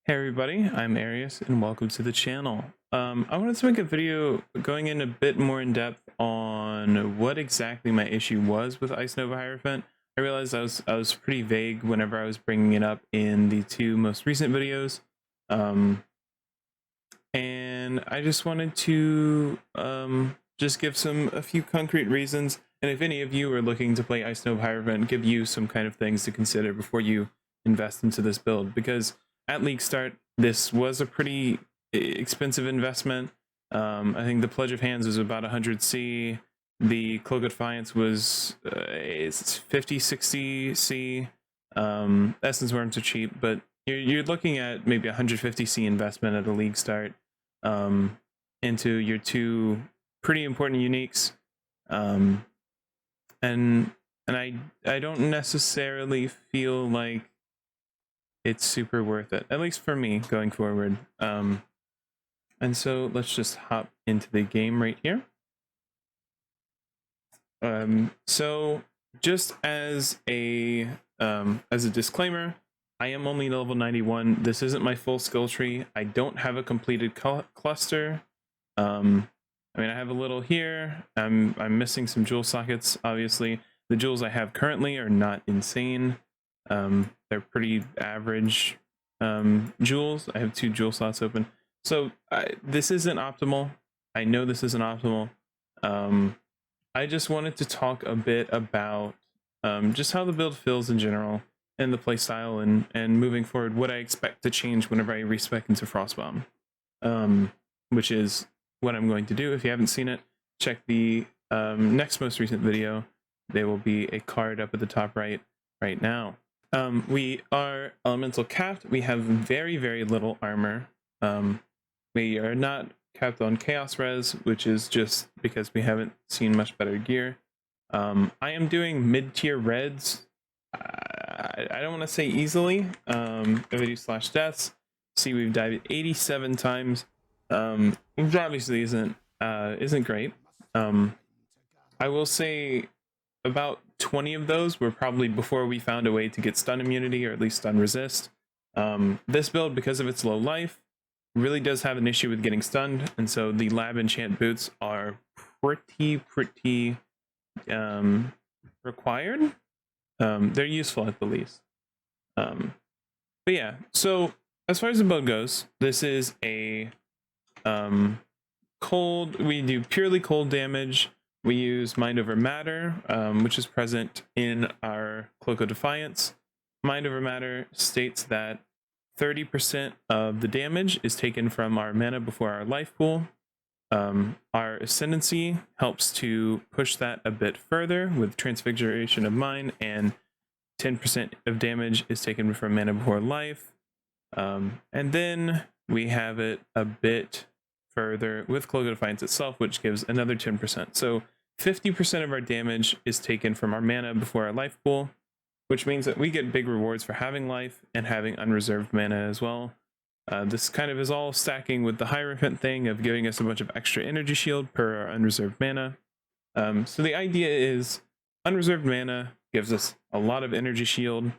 Hey everybody, I'm Arius and welcome to the channel. I wanted to make a video going in a bit more in depth on what exactly my issue was with Ice Nova Hierophant. I realized I was pretty vague whenever I was bringing it up in the two most recent videos, and I just wanted to just give a few concrete reasons. And if any of you are looking to play Ice Nova Hierophant, give you some kind of things to consider before you invest into this build, because at league start, this was a pretty expensive investment. I think the Pledge of Hands was about 100C. The Cloak of Defiance was 50, 60C. Essence Worms are cheap, but you're looking at maybe 150C investment at a league start into your two pretty important uniques. And I don't necessarily feel like it's super worth it, at least for me going forward. And so let's just hop into the game right here. So just as a disclaimer, I am only level 91. This isn't my full skill tree. I don't have a completed cluster. I mean, I have a little here. I'm missing some jewel sockets, obviously. The jewels I have currently are not insane. They're pretty average jewels. I have 2 jewel slots open. So this isn't optimal. I know this isn't optimal. I just wanted to talk a bit about just how the build feels in general and the playstyle and moving forward, what I expect to change whenever I respec into Frostbomb, which is what I'm going to do. If you haven't seen it, check the next most recent video. There will be a card up at the top right now. We are elemental capped. We have very, very little armor. We are not capped on chaos res, which is just because we haven't seen much better gear. I am doing mid-tier reds. I don't want to say easily. If I do slash deaths, see we've died 87 times. Which obviously isn't great. I will say about 20 of those were probably before we found a way to get stun immunity, or at least stun resist. This build, because of its low life, really does have an issue with getting stunned, and so the lab enchant boots are pretty required. They're useful at the least. But yeah, so as far as the build goes, this is a cold. We do purely cold damage. We use Mind Over Matter, which is present in our Cloak of Defiance. Mind Over Matter states that 30% of the damage is taken from our mana before our life pool. Our Ascendancy helps to push that a bit further with Transfiguration of Mind, and 10% of damage is taken from mana before life. And then we have it a bit further with Cloak of Defiance itself, which gives another 10%. So 50% of our damage is taken from our mana before our life pool, which means that we get big rewards for having life and having unreserved mana as well. This kind of is all stacking with the Hierophant thing of giving us a bunch of extra energy shield per our unreserved mana. So the idea is unreserved mana gives us a lot of energy shield.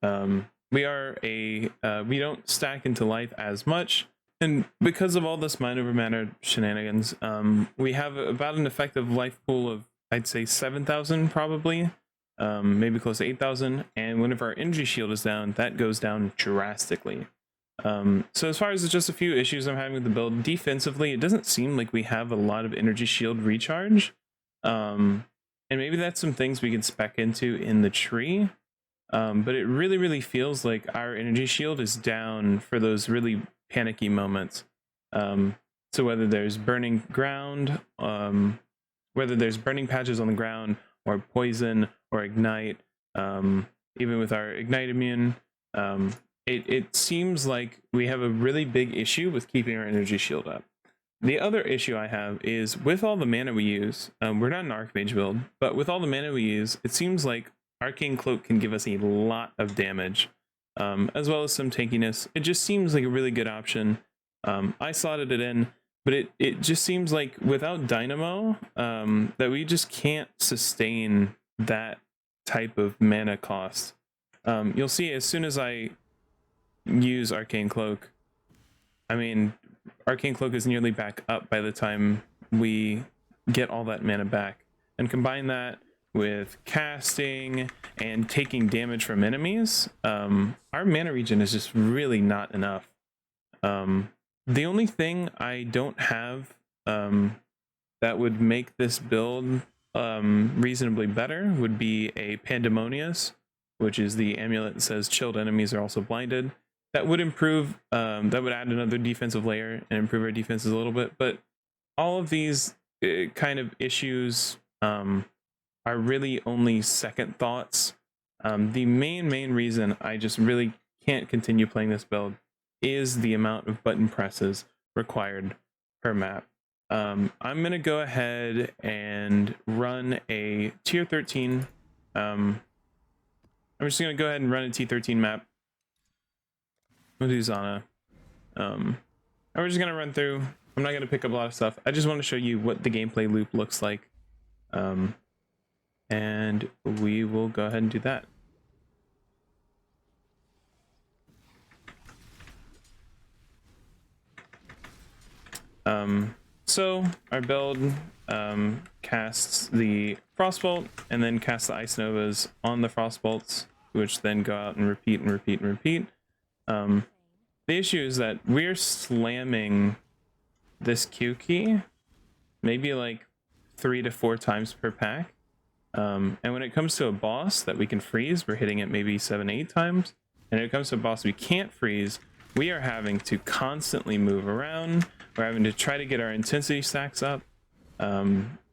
We don't stack into life as much, and because of all this Mind Over Matter shenanigans, we have about an effective life pool of, I'd say, 7,000 probably, maybe close to 8,000, and whenever our energy shield is down, that goes down drastically. So as far as just a few issues I'm having with the build, defensively, it doesn't seem like we have a lot of energy shield recharge, and maybe that's some things we can spec into in the tree. But it really feels like our energy shield is down for those really panicky moments. So whether there's burning ground, whether there's burning patches on the ground, or poison, or ignite, even with our ignite immune, it seems like we have a really big issue with keeping our energy shield up. The other issue I have is with all the mana we use, we're not an Archmage build, but with all the mana we use, it seems like Arcane Cloak can give us a lot of damage, as well as some tankiness. It just seems like a really good option. I slotted it in, but it just seems like without Dynamo, that we just can't sustain that type of mana cost. You'll see as soon as I use Arcane Cloak, I mean, Arcane Cloak is nearly back up by the time we get all that mana back. And combine that with casting and taking damage from enemies, our mana regen is just really not enough. The only thing I don't have that would make this build reasonably better would be a Pandemonious, which is the amulet that says chilled enemies are also blinded. That would improve, that would add another defensive layer and improve our defenses a little bit. But all of these kind of issues are really only second thoughts. The main reason I just really can't continue playing this build is the amount of button presses required per map. I'm going to go ahead and run a tier 13. I'm just going to go ahead and run a T13 map. We'll do Zana. And we're just going to run through. I'm not going to pick up a lot of stuff. I just want to show you what the gameplay loop looks like. And we will go ahead and do that. So our build casts the Frostbolt and then casts the Ice Novas on the Frostbolts, which then go out and repeat and repeat and repeat. The issue is that we're slamming this Q key maybe like 3 to 4 times per pack. And when it comes to a boss that we can freeze, we're hitting it maybe 7-8 times. And when it comes to a boss we can't freeze, we are having to constantly move around. We're having to try to get our intensity stacks up.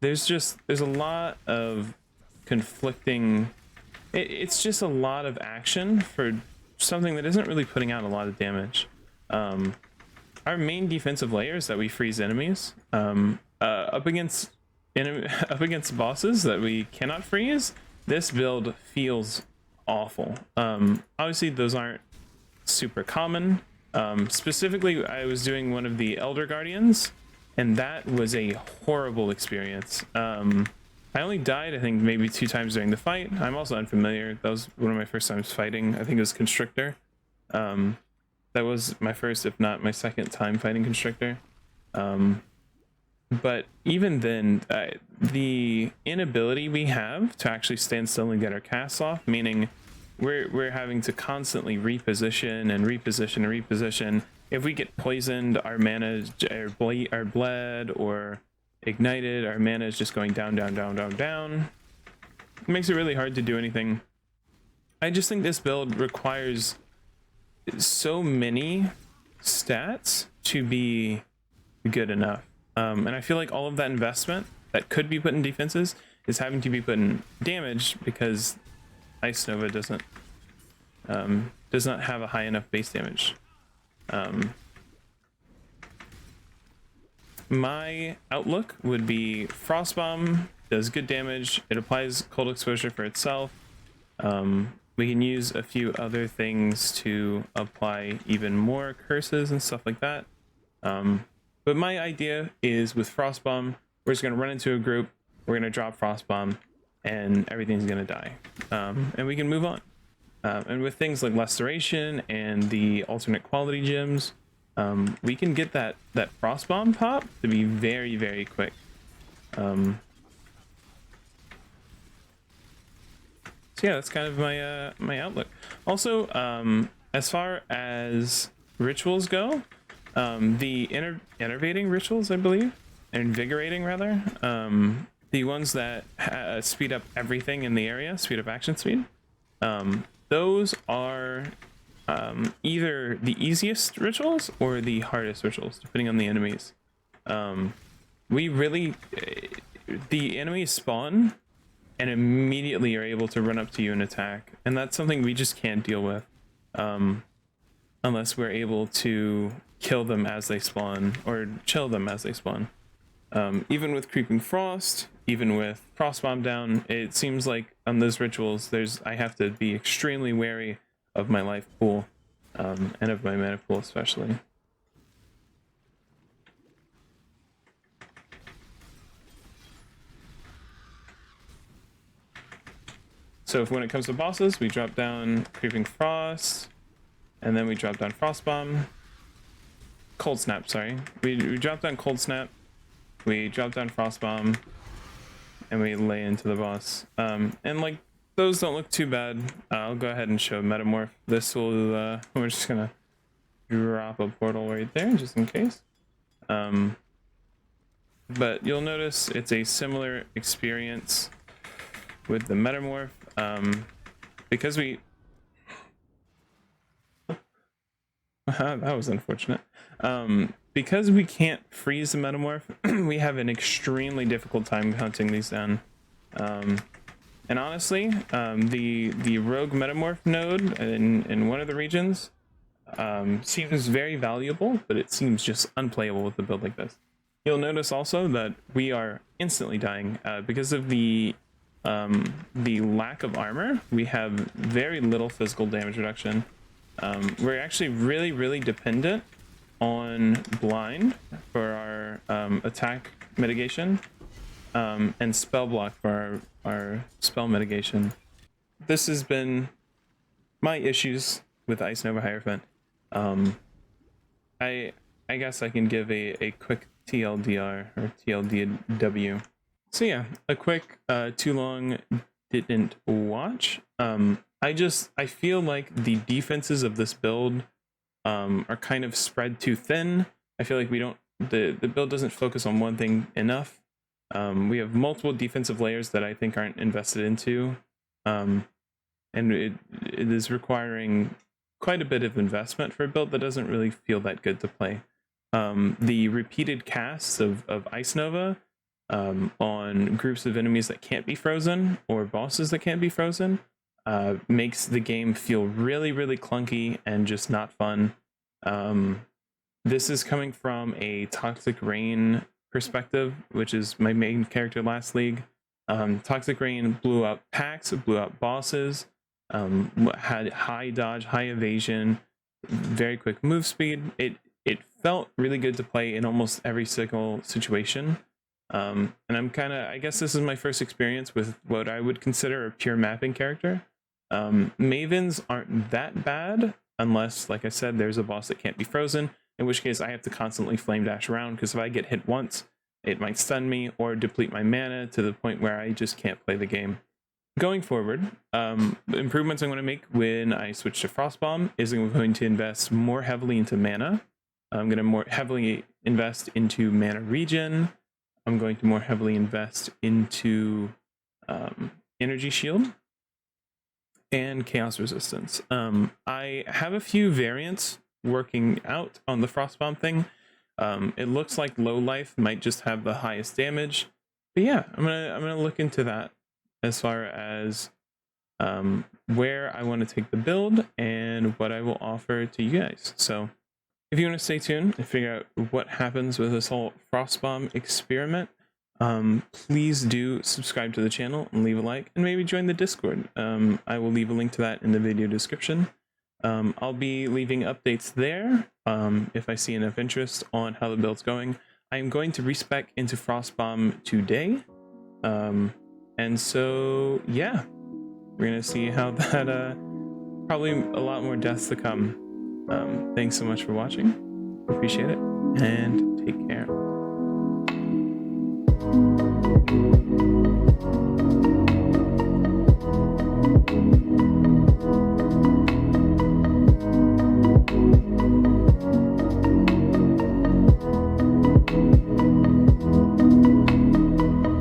There's a lot of conflicting. It's just a lot of action for something that isn't really putting out a lot of damage. Our main defensive layer is that we freeze enemies. Up against bosses that we cannot freeze, this build feels awful. Obviously those aren't super common. Specifically, I was doing one of the Elder Guardians, and that was a horrible experience. I only died, I think, maybe 2 times during the fight. I'm also unfamiliar. That was one of my first times fighting. I think it was Constrictor. That was my first, if not my second time fighting Constrictor. But even then, the inability we have to actually stand still and get our casts off, meaning we're having to constantly reposition and reposition and reposition. If we get poisoned, our mana are bled or ignited, our mana is just going down, down, down, down, down. It makes it really hard to do anything. I just think this build requires so many stats to be good enough. And I feel like all of that investment that could be put in defenses is having to be put in damage because Ice Nova does not have a high enough base damage. My outlook would be Frostbomb does good damage. It applies cold exposure for itself. We can use a few other things to apply even more curses and stuff like that. But my idea is with Frostbomb, we're just going to run into a group, we're going to drop Frostbomb, and everything's going to die. And we can move on. And with things like Restoration and the alternate quality gems, we can get that Frostbomb pop to be very, very quick. So yeah, that's kind of my my outlook. Also, as far as rituals go, the innervating rituals, I believe, invigorating rather, the ones that speed up everything in the area, speed up action speed, those are either the easiest rituals or the hardest rituals, depending on the enemies. The enemies spawn and immediately are able to run up to you and attack, and that's something we just can't deal with unless we're able to kill them as they spawn or chill them as they spawn. Even with Creeping Frost, even with Frostbomb down, it seems like on those rituals I have to be extremely wary of my life pool, and of my mana pool especially. So when it comes to bosses, we drop down Creeping Frost, and then we drop down Frostbomb. Cold Snap, sorry. We drop down Cold Snap, we drop down Frostbomb, and we lay into the boss. And like, those don't look too bad. I'll go ahead and show Metamorph. This will, we're just gonna drop a portal right there, just in case. But you'll notice it's a similar experience with the Metamorph. Because we... that was unfortunate. Because we can't freeze the Metamorph, we have an extremely difficult time hunting these down. And honestly, the Rogue Metamorph node in one of the regions seems very valuable, but it seems just unplayable with a build like this. You'll notice also that we are instantly dying because of the lack of armor. We have very little physical damage reduction. We're actually really dependent on blind for our attack mitigation, and spell block for our spell mitigation. This has been my issues with Ice Nova Hierophant. I guess I can give a quick TLDR or TLDW. So yeah, a quick too long didn't watch. I feel like the defenses of this build are kind of spread too thin. I feel like the build doesn't focus on one thing enough. We have multiple defensive layers that I think aren't invested into, and it is requiring quite a bit of investment for a build that doesn't really feel that good to play. The repeated casts of Ice Nova on groups of enemies that can't be frozen or bosses that can't be frozen makes the game feel really clunky and just not fun. This is coming from a Toxic Rain perspective, which is my main character last league. Toxic Rain blew up packs, blew up bosses, had high dodge, high evasion, very quick move speed. It felt really good to play in almost every single situation. And I guess this is my first experience with what I would consider a pure mapping character. Mavens aren't that bad unless, like I said, there's a boss that can't be frozen, in which case I have to constantly flame dash around, because if I get hit once, it might stun me or deplete my mana to the point where I just can't play the game. Going forward, the improvements I'm going to make when I switch to Frostbomb is I'm going to invest more heavily into mana. I'm going to more heavily invest into mana regen. I'm going to more heavily invest into energy shield and chaos resistance. I have a few variants working out on the Frostbomb thing. It looks like low life might just have the highest damage, but yeah, I'm gonna look into that as far as where I want to take the build and what I will offer to you guys. So if you want to stay tuned and figure out what happens with this whole Frostbomb experiment, please do subscribe to the channel and leave a like, and maybe join the Discord. I will leave a link to that in the video description. I'll be leaving updates there if I see enough interest on how the build's going. I'm going to respec into Frostbomb today. And so, yeah, we're going to see how that, probably a lot more deaths to come. Thanks so much for watching. Appreciate it, and take care.